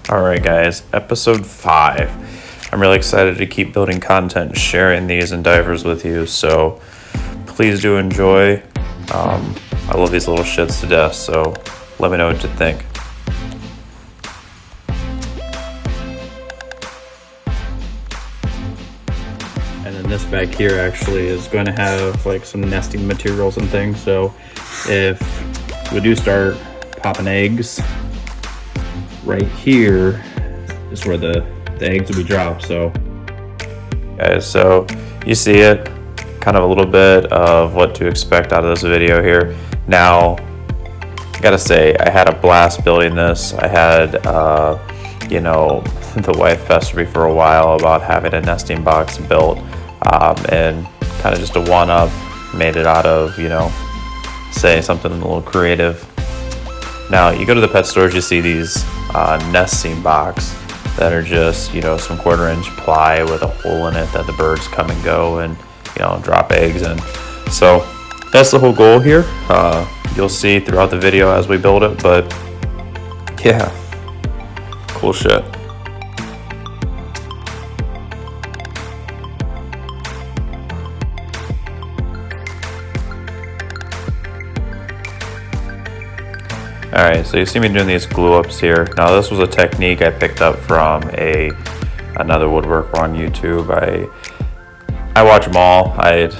Alright guys, episode 5. I'm really excited to keep building content, sharing these endeavors with you, so please do enjoy. I love these little shits to death, so let me know what you think. And then this back here actually is going to have like some nesting materials and things, so if we do start popping eggs, right here is where the eggs will be dropped. So guys, so you see it, kind of a little bit of what to expect out of this video here. Now I gotta say, I had a blast building this. I had the wife pestered me for a while about having a nesting box built, and kind of just a one-up, made it out of, say something a little creative. Now you go to the pet stores, you see these nesting box that are just some 1/4 inch ply with a hole in it that the birds come and go and drop eggs in. So that's the whole goal here. You'll see throughout the video as we build it, but yeah, cool shit. Alright, so you see me doing these glue ups here. Now this was a technique I picked up from another woodworker on YouTube. I watch them all. I'd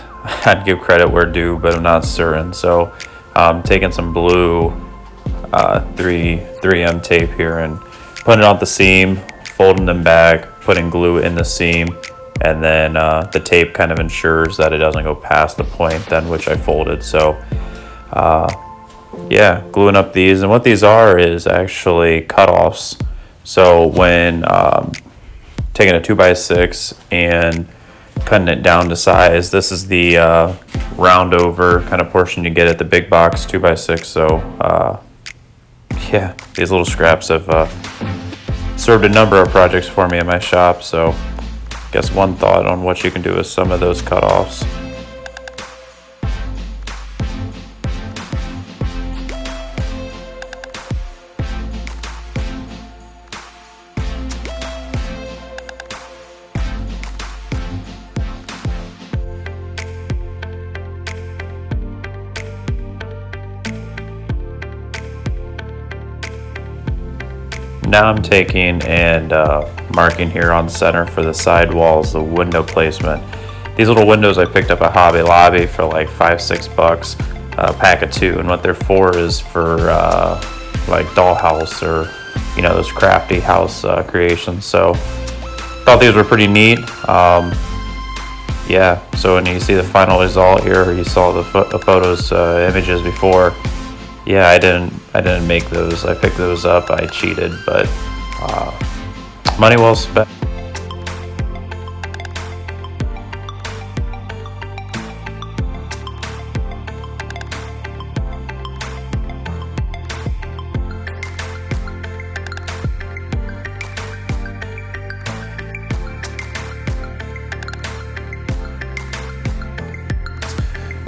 give credit where due, but I'm not certain. So taking some blue 3M tape here and putting it on the seam, folding them back, putting glue in the seam, and then the tape kind of ensures that it doesn't go past the point then which I folded. So yeah, gluing up these, and what these are is actually cutoffs. So when taking a 2x6 and cutting it down to size, this is the round over kind of portion you get at the big box 2x6. So yeah, these little scraps have served a number of projects for me in my shop. So I guess one thought on what you can do with some of those cutoffs. Now I'm taking and marking here on center for the side walls, the window placement. These little windows I picked up at Hobby Lobby for like $5-6, a pack of 2, and what they're for is for like dollhouse or those crafty house creations. So thought these were pretty neat. Yeah, so when you see the final result here, or you saw the photos, images before, yeah, I didn't make those. I picked those up. I cheated, but money well spent.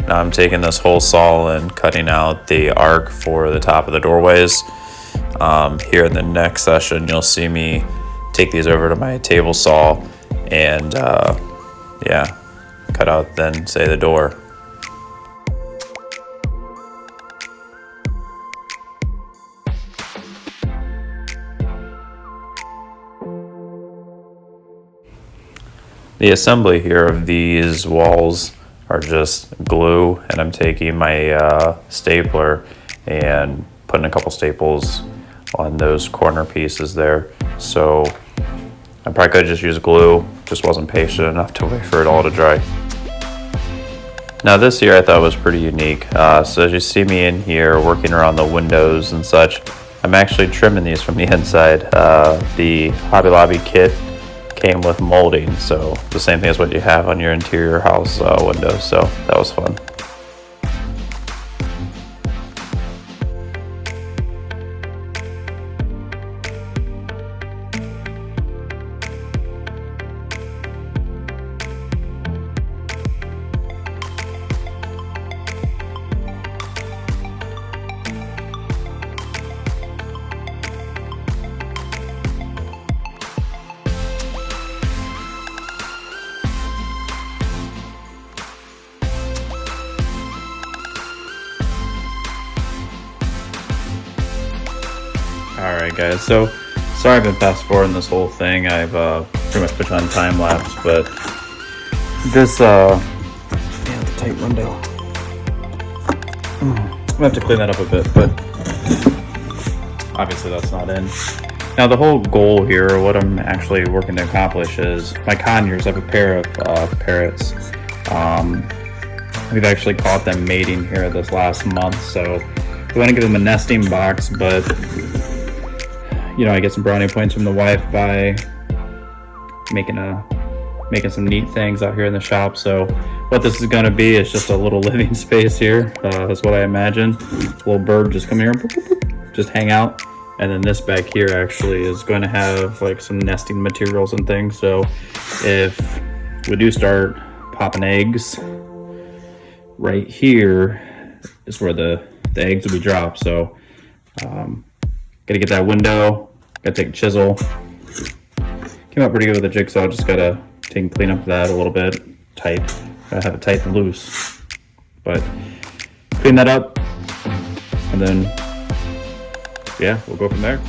Now I'm taking this hole saw and cutting out the arc for the top of the doorways. Here in the next session, you'll see me take these over to my table saw and yeah, cut out then say the door. The assembly here of these walls are just glue, and I'm taking my stapler and putting a couple staples on those corner pieces there. So I probably could have just used glue, just wasn't patient enough to wait for it all to dry. Now this here I thought was pretty unique. So as you see me in here working around the windows and such, I'm actually trimming these from the inside. The Hobby Lobby kit came with molding, so the same thing as what you have on your interior house windows, so that was fun. Alright guys, so sorry I've been fast forwarding this whole thing. I've pretty much put on time lapse, but this yeah, it's a tight window. I'm gonna have to clean that up a bit, but obviously that's not in. Now the whole goal here, what I'm actually working to accomplish is my conures. I have a pair of parrots. We've actually caught them mating here this last month, so we want to give them a nesting box, but you know, I get some brownie points from the wife by making some neat things out here in the shop. So what this is going to be is just a little living space here. That's what I imagine. A little bird just come here and boop, boop, boop, just hang out. And then this back here actually is going to have like some nesting materials and things. So if we do start popping eggs, right here is where the eggs will be dropped. So gotta get that window, gotta take a chisel. Came out pretty good with the jigsaw, just gotta take and clean up that a little bit. Tight, gotta have it tight and loose. But clean that up, and then yeah, we'll go from there.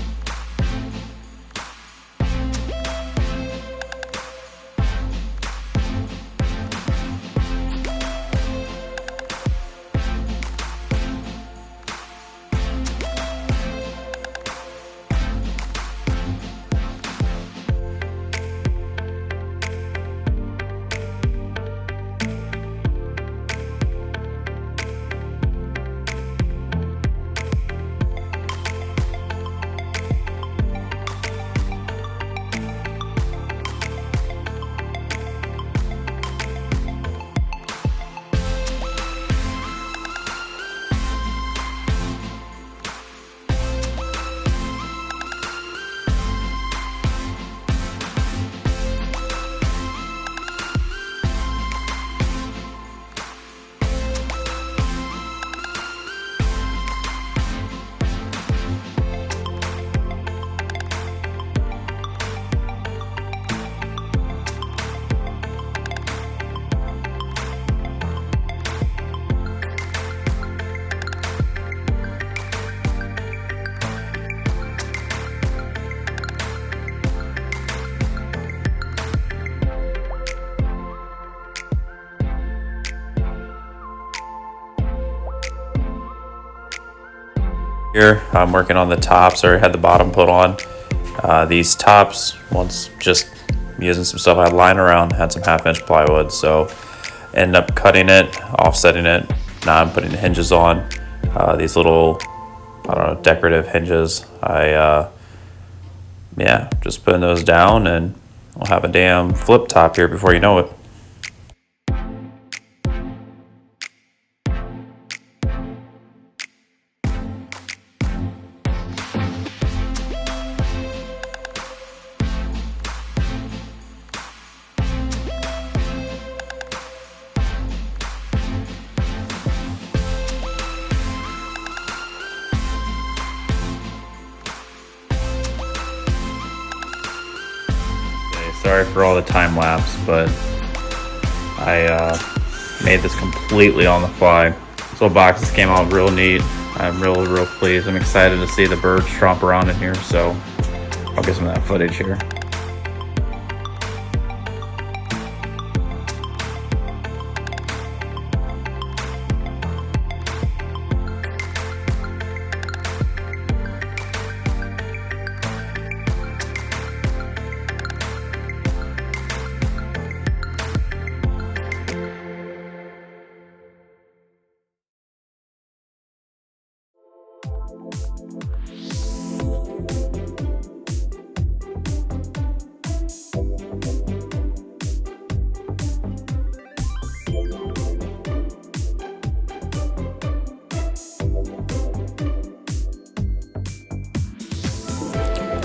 Here I'm working on the tops. I already had the bottom put on. These tops, once just using some stuff I had lying around, had some 1/2-inch plywood, so end up cutting it, offsetting it. Now I'm putting the hinges on. These little, I don't know, decorative hinges. Yeah, just putting those down, and we'll have a damn flip top here before you know it. Sorry for all the time lapse, but I made this completely on the fly. This little boxes came out real neat. I'm real pleased. I'm excited to see the birds tromp around in here, so I'll get some of that footage here.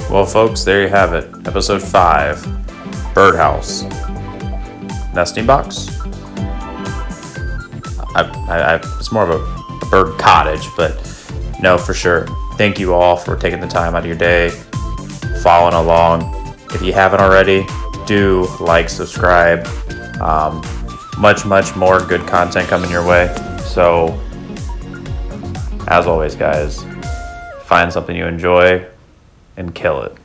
Well, folks, there you have it. Episode 5, Birdhouse. Nesting box? It's more of a bird cottage, but no, for sure. Thank you all for taking the time out of your day, following along. If you haven't already, do like, subscribe. Much more good content coming your way. So, as always, guys, find something you enjoy, and kill it.